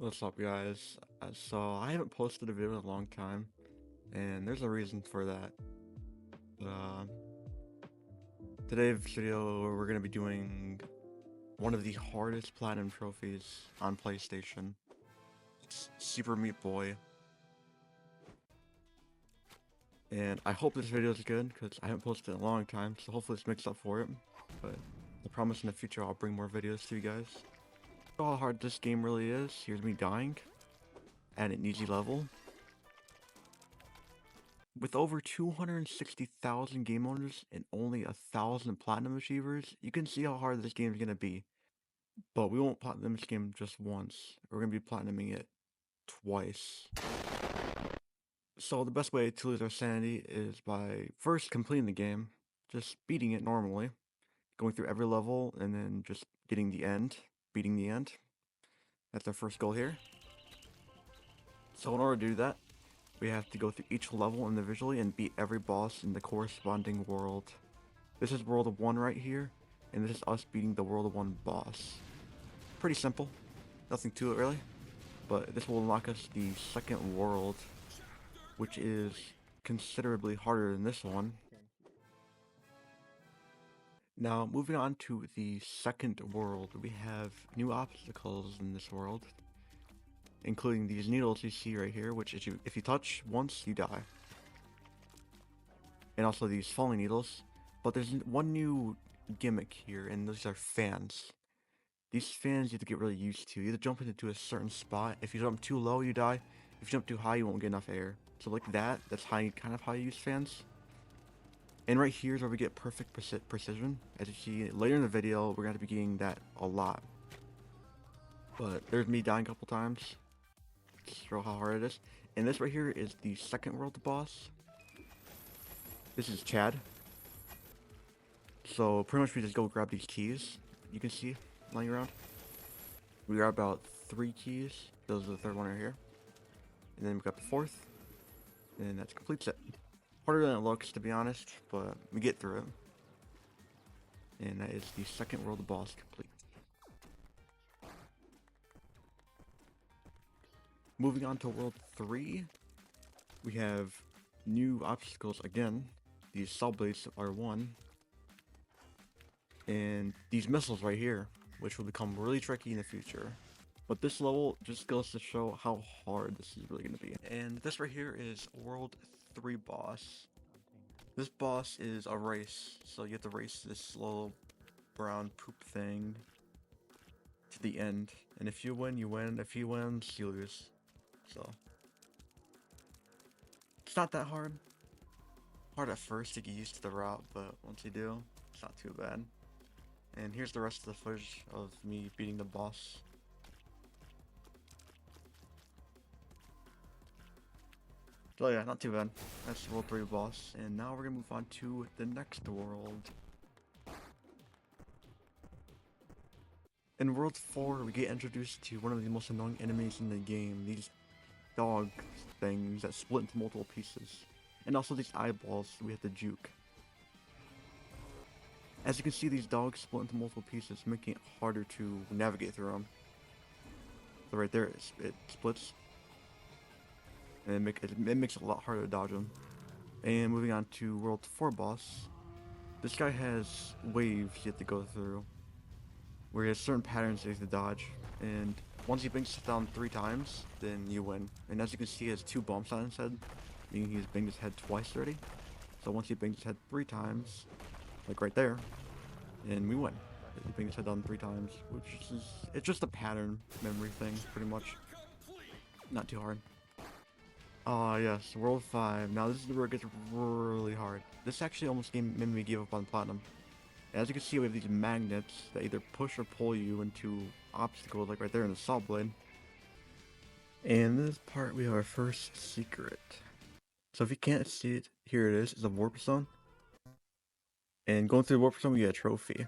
What's up, guys? So I haven't posted a video in a long time, and there's a reason for that. But today's video, we're gonna be doing one of the hardest platinum trophies on PlayStation. It's Super Meat Boy, and I hope this video is good because I haven't posted in a long time. So hopefully this makes up for it. But I promise in the future I'll bring more videos to you guys. How hard this game really is. Here's me dying at an easy level. With over 260,000 game owners and only 1,000 platinum achievers, you can see how hard this game is going to be. But we won't platinum this game just once. We're going to be platinuming it twice. So the best way to lose our sanity is by first completing the game, just beating it normally, going through every level, and then just getting the end, beating the end. That's our first goal here. So in order to do that, we have to go through each level individually and beat every boss in the corresponding world. This is World 1 right here, and this is us beating the World 1 boss. Pretty simple, nothing to it really, but this will unlock us the second world, which is considerably harder than this one. Now, moving on to the second world, we have new obstacles in this world, including these needles you see right here, which if you touch once, you die. And also these falling needles. But there's one new gimmick here, and those are fans. These fans you have to get really used to. You have to jump into a certain spot. If you jump too low, you die. If you jump too high, you won't get enough air. So like that's kind of how you use fans. And right here is where we get perfect precision. As you see later in the video, we're going to be getting that a lot. But there's me dying a couple times. Just show how hard it is. And this right here is the second world boss. This is Chad. So pretty much we just go grab these keys. You can see lying around. We got about 3 keys. Those are the third one right here. And then we got the fourth. And that completes it. Harder than it looks, to be honest, but we get through it. And that is the second world boss complete. Moving on to World 3, we have new obstacles again. These saw blades are one. And these missiles right here, which will become really tricky in the future. But this level just goes to show how hard this is really going to be. And this right here is World 3 boss. This boss is a race, so you have to race this little brown poop thing to the end. And if you win, you win. If he wins, you lose. So it's not that hard. Hard at first to get used to the route, but once you do, it's not too bad. And here's the rest of the footage of me beating the boss. So yeah, not too bad. That's World 3 boss. And now we're gonna move on to the next world. In World 4, we get introduced to one of the most annoying enemies in the game. These dog things that split into multiple pieces. And also these eyeballs we have to juke. As you can see, these dogs split into multiple pieces, making it harder to navigate through them. So right there, it splits. And it makes it a lot harder to dodge them. And moving on to World 4 boss. This guy has waves you have to go through, where he has certain patterns that you have to dodge. And once he bangs it down 3 times, then you win. And as you can see, he has 2 bumps on his head, meaning he's banged his head twice already. So once he bangs his head 3 times, like right there, and we win. He bangs his head down 3 times, which is, it's just a pattern memory thing, pretty much. Not too hard. Yes, World 5. Now this is where it gets really hard. This actually almost made me give up on Platinum. As you can see, we have these magnets that either push or pull you into obstacles, like right there in the saw blade. And in this part, we have our first secret. So if you can't see it, here it is. It's a warp zone. And going through the warp zone, we get a trophy.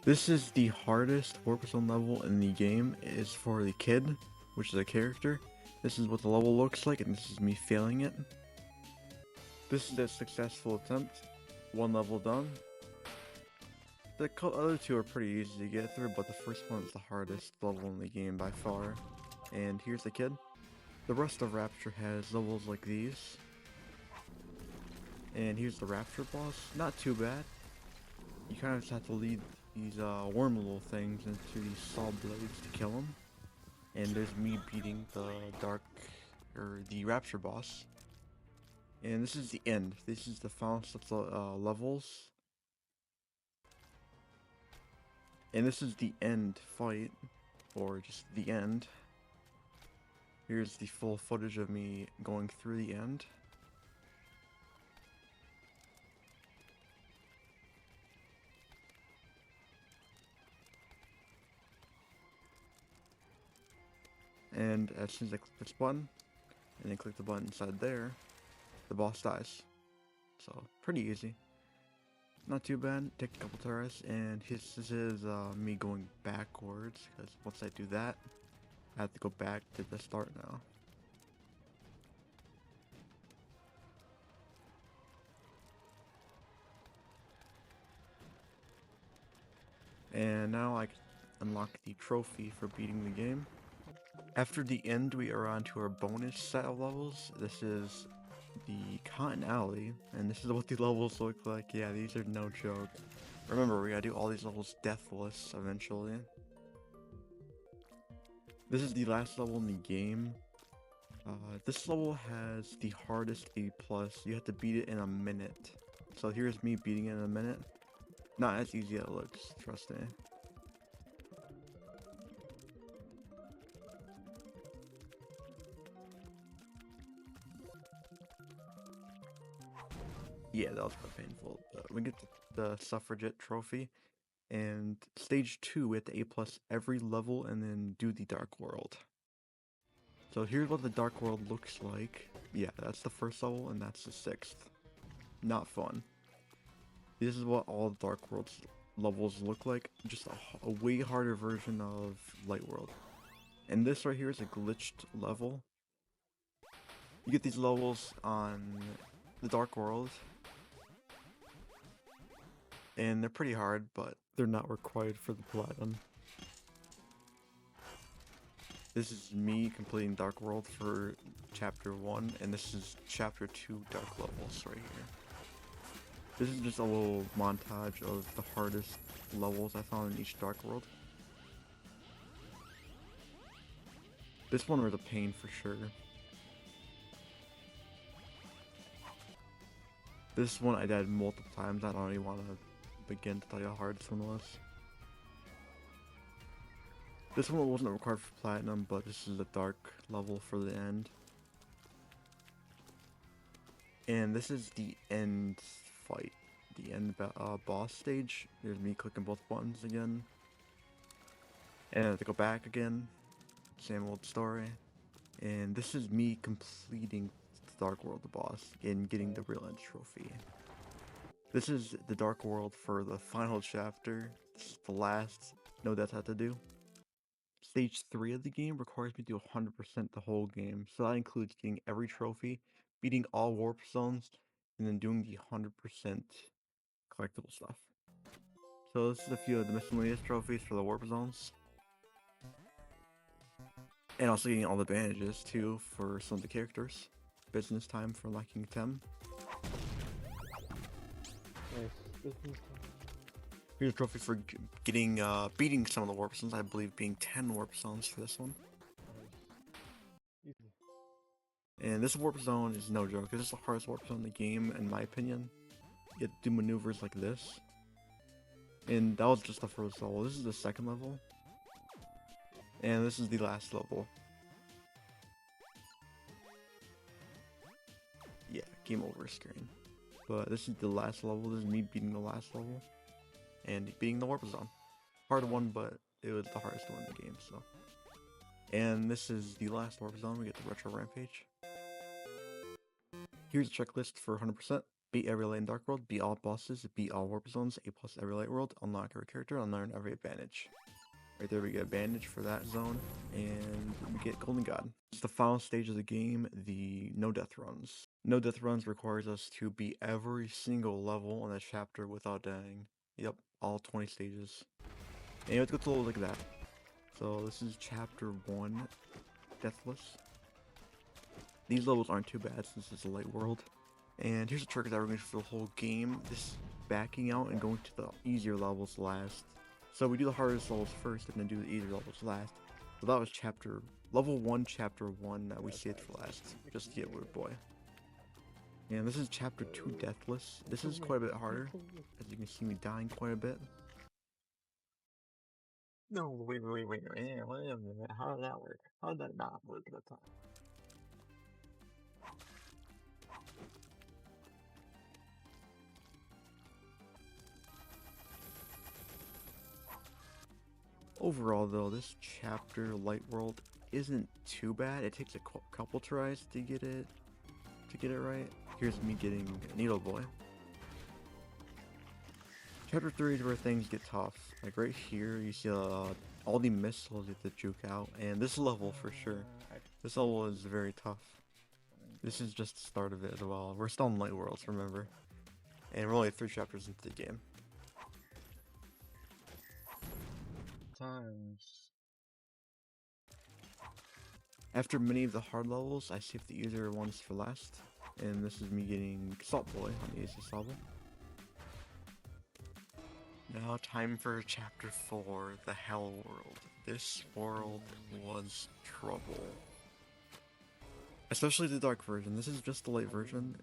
This is the hardest warp zone level in the game. It is for the kid, which is a character. This is what the level looks like, and this is me failing it. This is a successful attempt. 1 level done. The other two are pretty easy to get through, but the first one is the hardest level in the game by far. And here's the kid. The rest of Rapture has levels like these. And here's the Rapture boss. Not too bad. You kind of just have to lead these worm little things into these saw blades to kill them. And there's me beating the Rapture boss. And this is the end. This is the final sets of levels. And this is the end fight, or just the end. Here's the full footage of me going through the end. And as soon as I click this button, and then click the button inside there, the boss dies. So, pretty easy. Not too bad. Take a couple tries, and this is me going backwards, because once I do that, I have to go back to the start now. And now I unlock the trophy for beating the game. After the end, we are on to our bonus set of levels. This is the Cotton Alley, and this is what the levels look like. Yeah, these are no joke. Remember, we gotta do all these levels deathless eventually. This is the last level in the game. This level has the hardest A+. You have to beat it in a minute. So here's me beating it in a minute. Not as easy as it looks, trust me. Yeah, that was quite painful. We get the Suffragette trophy, and stage 2 we have to A+ every level and then do the Dark World. So here's what the Dark World looks like. Yeah, that's the first level and that's the 6th. Not fun. This is what all Dark World levels look like, just a way harder version of Light World. And this right here is a glitched level. You get these levels on the Dark World, and they're pretty hard, but they're not required for the platinum. This is me completing Dark World for Chapter 1, and this is Chapter 2 Dark levels right here. This is just a little montage of the hardest levels I found in each Dark World. This one was a pain for sure. This one I died multiple times. I don't even want to begin to tell you how hard this one was. This one wasn't required for platinum, but this is a dark level for the end. And this is the end fight, the end boss stage. There's me clicking both buttons again. And I have to go back again. Same old story. And this is me completing the Dark World, the boss, and getting the real end trophy. This is the Dark World for the final chapter. This is the last no death I have to do. Stage 3 of the game requires me to do 100% the whole game, so that includes getting every trophy, beating all warp zones, and then doing the 100% collectible stuff. So this is a few of the miscellaneous trophies for the warp zones. And also getting all the bandages too for some of the characters. Business time for unlocking Tem. Nice. Business time. Here's a trophy for getting beating some of the warp zones. I believe being 10 warp zones for this one. Nice. Easy. And this warp zone is no joke. This is the hardest warp zone in the game, in my opinion. You have to do maneuvers like this. And that was just the first level. This is the second level. And this is the last level. Yeah, game over screen. But this is the last level. This is me beating the last level. And beating the warp zone. Hard one, but it was the hardest one in the game, so. And this is the last warp zone. We get the Retro Rampage. Here's a checklist for 100%. Beat every light in Dark World, beat all bosses, beat all warp zones, A+ every light world, unlock every character, and learn every advantage. Right there we get a bandage for that zone, and we get Golden God. It's the final stage of the game, the No Death Runs. No Death Runs requires us to beat every single level in that chapter without dying. Yep, all 20 stages. And let's go to look at that. So this is chapter 1, Deathless. These levels aren't too bad since it's a light world. And here's a trick that we're going to for the whole game. This backing out and going to the easier levels last. So we do the hardest levels first and then do the easier levels last. So that was level 1, chapter 1 that we saved for last. Just to get Wood Boy. And this is chapter 2, Deathless. This is quite a bit harder. As you can see me dying quite a bit. No, wait a minute. How did that work? How did that not work at the time? Overall though, this chapter, Light World, isn't too bad. It takes a couple tries to get it right. Here's me getting Needle Boy. Chapter 3 is where things get tough. Like right here, you see all the missiles you have to juke out, and this level for sure. This level is very tough. This is just the start of it as well. We're still in Light Worlds, remember? And we're only 3 chapters into the game. Times. After many of the hard levels, I saved the easier ones for last. And this is me getting Salt Boy on the easiest level. Now time for chapter 4, the Hell World. This world was trouble. Especially the dark version. This is just the light version.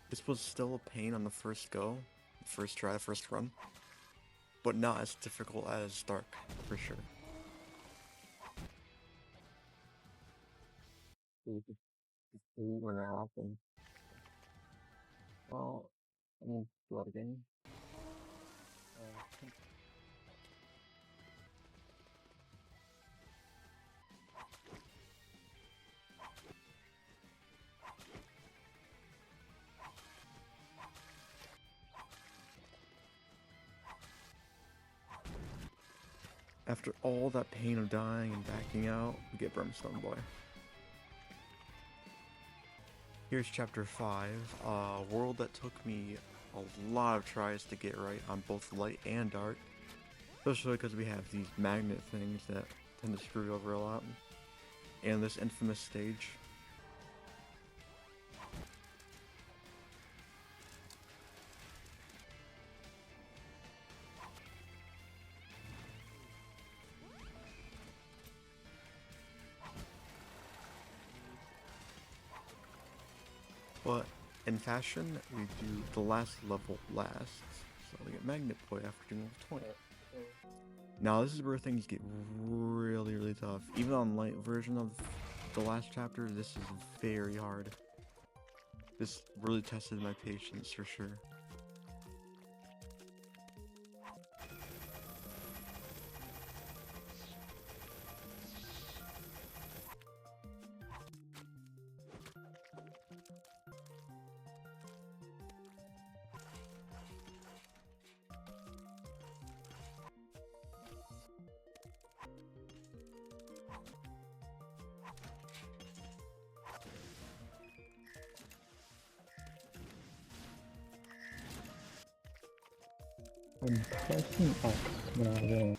This was still a pain on the first go, first try, first run. But not as difficult as dark, for sure. When that happened. Well, I mean, do it again. After all that pain of dying and backing out, we get Brimstone Boy. Here's chapter 5, a world that took me a lot of tries to get right on both light and dark. Especially because we have these magnet things that tend to screw you over a lot. And this infamous stage. But in fashion, we do the last level last. So we get Magnet Boy after doing level 20. Now this is where things get really, really tough. Even on light version of the last chapter, this is very hard. This really tested my patience for sure. I'm pressing X when I win.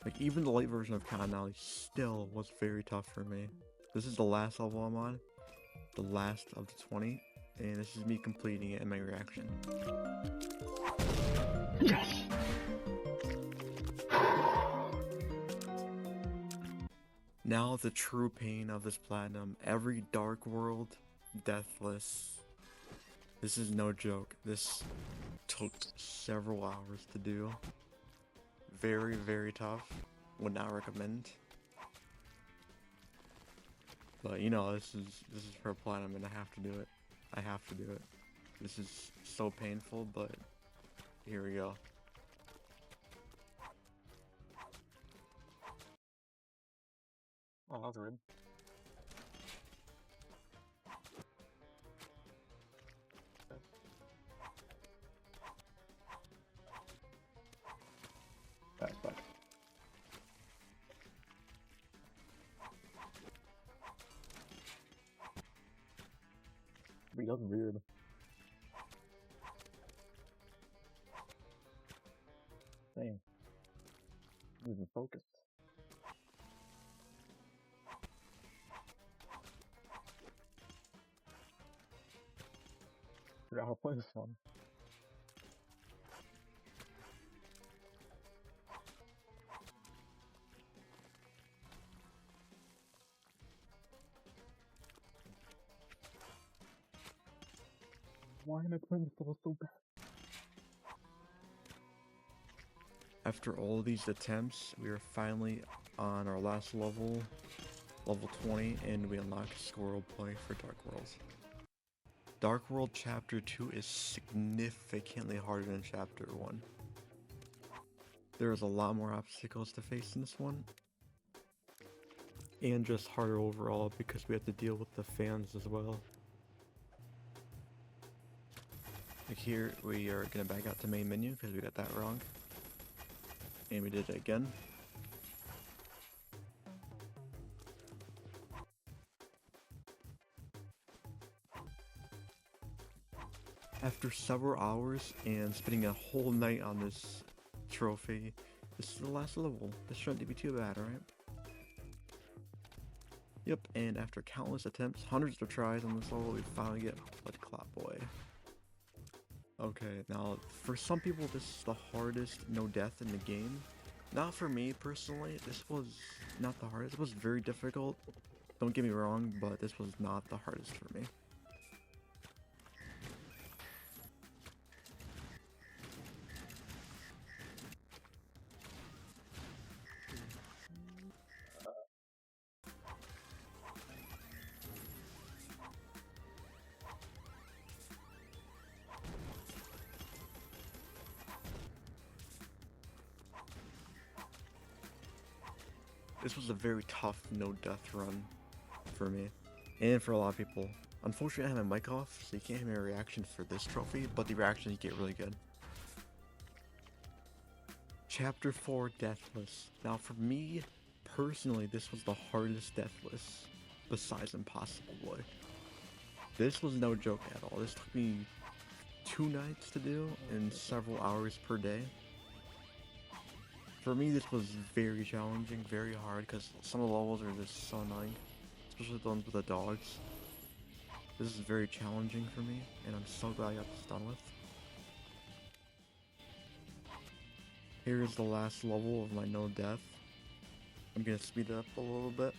Like, even the light version of Kanali still was very tough for me. This is the last level I'm on. The last of the 20. And this is me completing it and my reaction. Yes! Now the true pain of this platinum. Every dark world, deathless. This is no joke. This took several hours to do. Very, very tough. Would not recommend. But you know, this is for platinum and I have to do it. I have to do it. This is so painful, but here we go. Oh, that was weird. That sucks. That was weird. Dang. Losing focus. Forgot how to play this one. Why am I playing this level so bad? After all these attempts, we are finally on our last level, level 20, and we unlock squirrel play for Dark Worlds. Dark World Chapter 2 is significantly harder than Chapter 1. There is a lot more obstacles to face in this one, and just harder overall because we have to deal with the fans as well. Like here, we are gonna back out to main menu because we got that wrong. And we did it again. After several hours and spending a whole night on this trophy, this is the last level. This shouldn't be too bad, right? Yep, and after countless attempts, hundreds of tries on this level, we finally get Blood Clot Boy. Okay, now for some people this is the hardest no death in the game. Not for me personally, this was not the hardest. It was very difficult, don't get me wrong, but this was not the hardest for me. This was a very tough no-death run for me, and for a lot of people. Unfortunately, I have my mic off, so you can't hear my reaction for this trophy, but the reactions get really good. Chapter 4, Deathless. Now for me, personally, this was the hardest Deathless, besides Impossible Boy. This was no joke at all. This took me 2 nights to do, and several hours per day. For me, this was very challenging, very hard, because some of the levels are just so annoying, especially the ones with the dogs. This is very challenging for me, and I'm so glad I got this done with. Here is the last level of my no death. I'm gonna speed it up a little bit.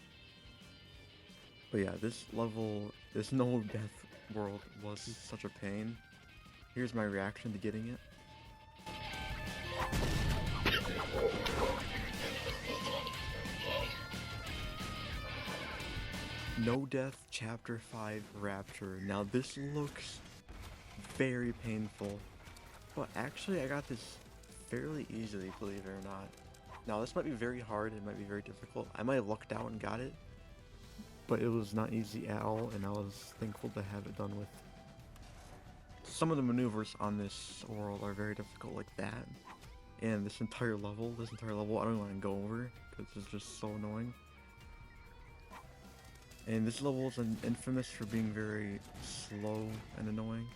But yeah, this level, this no death world was such a pain. Here's my reaction to getting it. No Death Chapter 5 Rapture. Now this looks very painful, but actually I got this fairly easily, believe it or not. Now this might be very hard, it might be very difficult. I might have lucked out and got it, but it was not easy at all, and I was thankful to have it done with. Some of the maneuvers on this world are very difficult like that, and this entire level I don't even want to go over, because it's just so annoying. And this level is infamous for being very slow and annoying.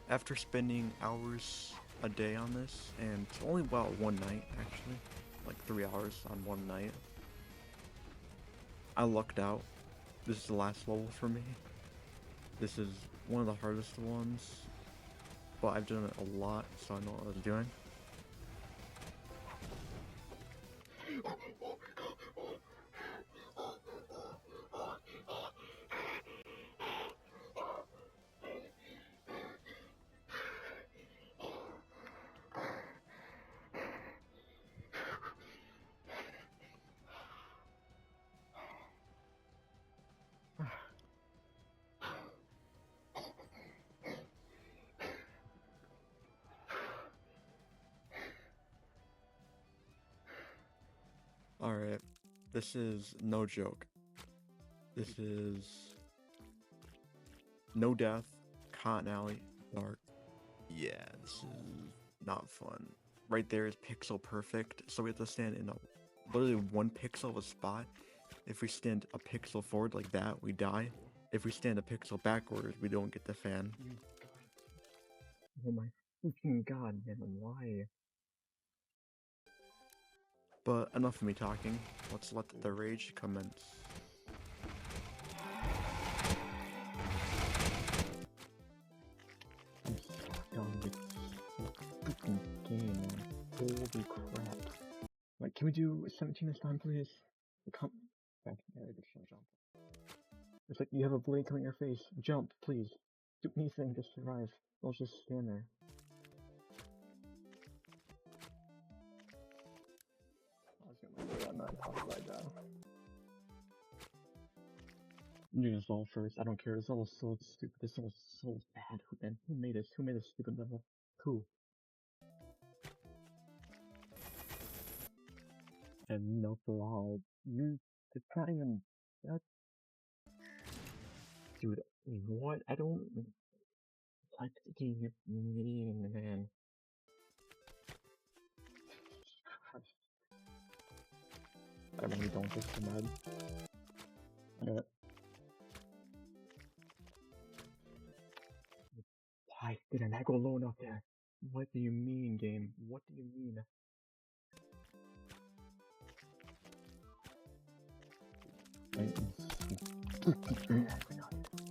After spending hours a day on this, and it's only about one night actually, like 3 hours on one night, I lucked out. This is the last level for me. This is one of the hardest ones, but I've done it a lot, so I know what I was doing. Alright, this is no joke. This is no death, Cotton Alley, dark. Yeah, this is not fun. Right there is pixel perfect, so we have to stand in a literally 1 pixel of a spot. If we stand a pixel forward like that, we die. If we stand a pixel backwards, we don't get the fan. Oh my freaking god, man, why? But enough of me talking. Let's let the rage commence. I'm so done with this freaking game, man. Holy crap. Like, can we do 17 this time, please? Come back. Yeah, I just jump. It's like you have a blade coming at your face. Jump, please. Do anything to survive. I'll just stand there. I was gonna put on that top right now. Do this all first. I don't care. This level is so stupid. This level is so bad. Who made this? Who made this stupid level? Who? And no fraud. It's not even that. Dude, what? I don't like the game, man. I really don't get so mad. Why didn't I go low enough there? What do you mean, game? What do you mean?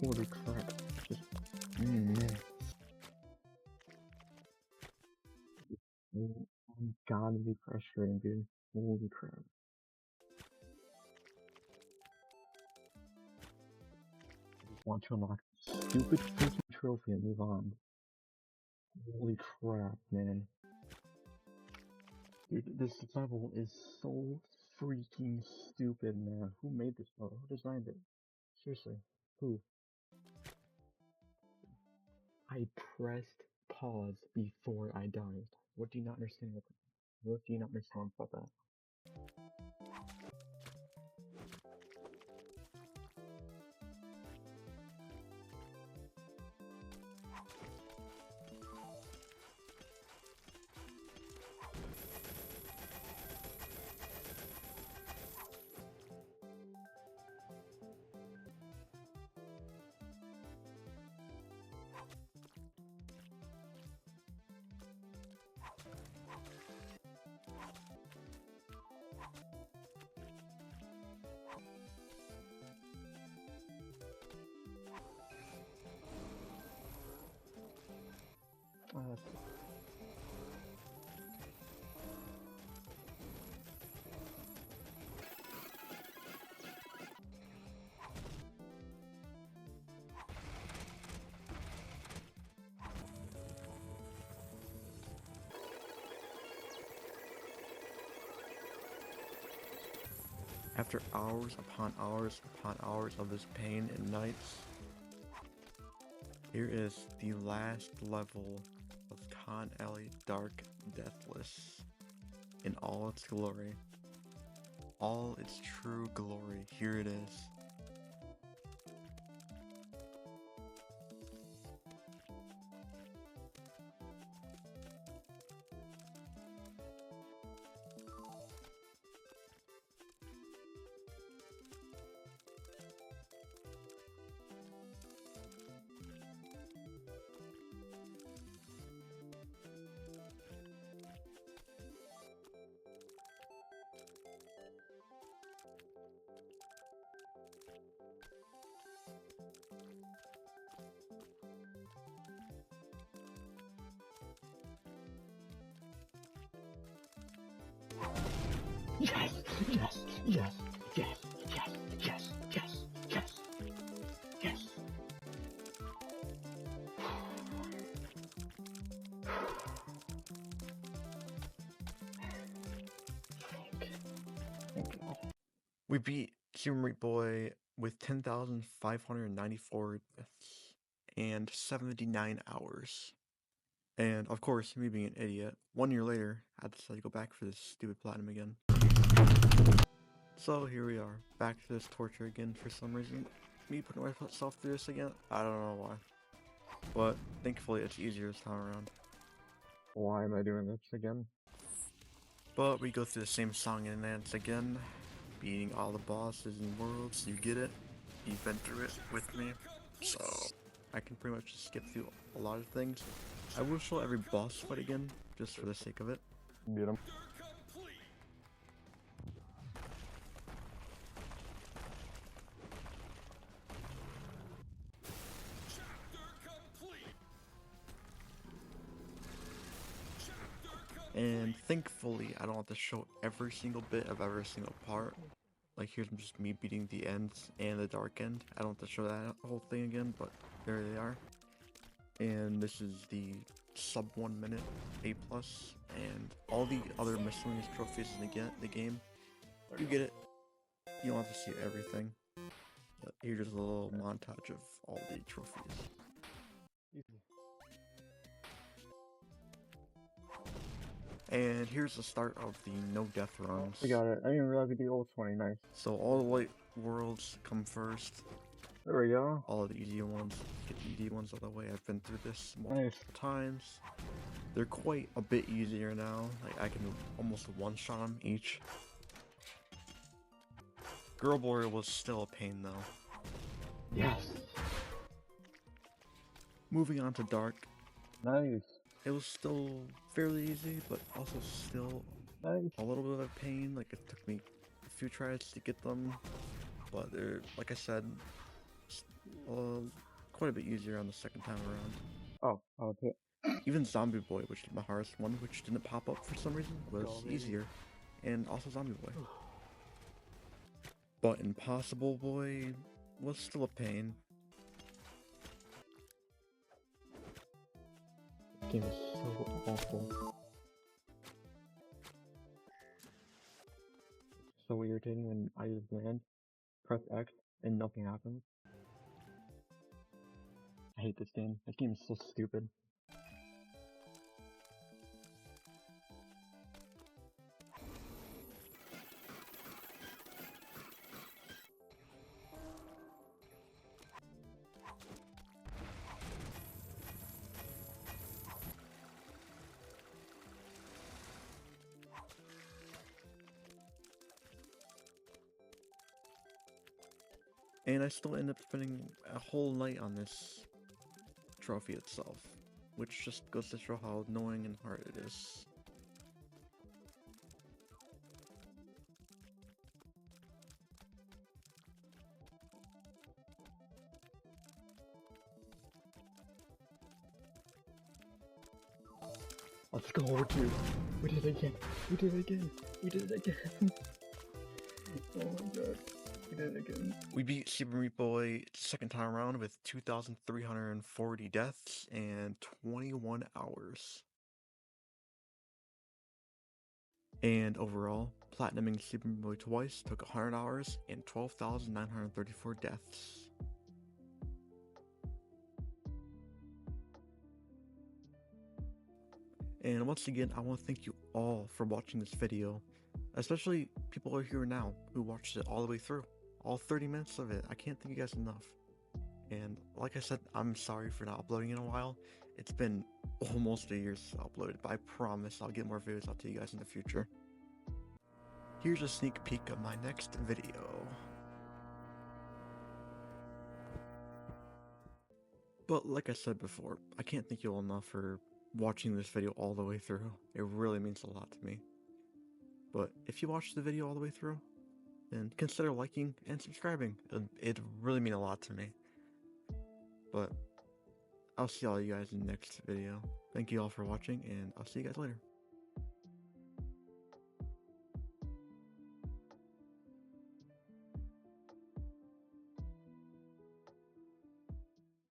Holy crap. Just... I'm gotta be frustrating, dude. Holy crap. I just want to unlock this stupid freaking trophy and move on. Holy crap, man. Dude, this level is so freaking stupid, man. Who made this level? Who designed it? Seriously, who? I pressed pause before I died. What do you not understand? What do you not understand about that? After hours upon hours upon hours of this pain and nights, here is the last level of Con Alley Dark Deathless in all its glory. All its true glory. Here it is. Yes, yes, yes, yes, yes, yes, yes, yes, yes. We beat Super Meat Boy with 10,594 deaths and 79 hours. And of course, me being an idiot, 1 year later, I decided to go back for this stupid platinum again. So here we are, back to this torture again for some reason. Me putting myself through this again, I don't know why. But thankfully it's easier this time around. Why am I doing this again? But we go through the same song and dance again, beating all the bosses and worlds, you get it. You've been through it with me, so I can pretty much just skip through a lot of things. I will show every boss fight again, just for the sake of it. Get him. And thankfully, I don't have to show every single bit of every single part. Like here's just me beating the ends and the dark end. I don't have to show that whole thing again, but there they are. And this is the sub 1 minute A+, and all the other miscellaneous trophies in the game. You get it. You don't have to see everything. But here's just a little montage of all the trophies. Easy. And here's the start of the no death runs. I got it. I didn't realize we did all 20. Nice. So all the white worlds come first. There we go. All of the easy ones. Get the easy ones out of the way. I've been through this multiple Nice. times. They're quite a bit easier now. Like I can almost one-shot them each. Girl Boy was still a pain though. Yes. Moving on to Dark. Nice. It was still fairly easy, but also still Nice. a little bit of a pain. Like it took me a few tries to get them, but they're, like I said, quite a bit easier on the second time around. Oh, okay. Even Zombie Boy, which is my hardest one, which didn't pop up for some reason, was easier, and also Zombie Boy. But Impossible Boy was still a pain. This game is so awful. So irritating when I just land, press X, and nothing happens. I hate this game. This game is so stupid. And I still end up spending a whole night on this trophy itself, which just goes to show how annoying and hard it is. Let's go over to. We did it again. We did it again. We did it again. Oh my god. We did it again. We beat Super Meat Boy second time around with 2,340 deaths and 21 hours. And overall, platinuming Super Meat Boy twice took 100 hours and 12,934 deaths. And once again, I want to thank you all for watching this video, especially people who are here now who watched it all the way through. All 30 minutes of it. I can't thank you guys enough. And like I said, I'm sorry for not uploading in a while. It's been almost a year since I uploaded, but I promise I'll get more videos out to you guys in the future. Here's a sneak peek of my next video. But like I said before, I can't thank you all enough for watching this video all the way through. It really means a lot to me. But if you watched the video all the way through, then consider liking and subscribing. It'd really mean a lot to me. But I'll see all you guys in the next video. Thank you all for watching, and I'll see you guys later.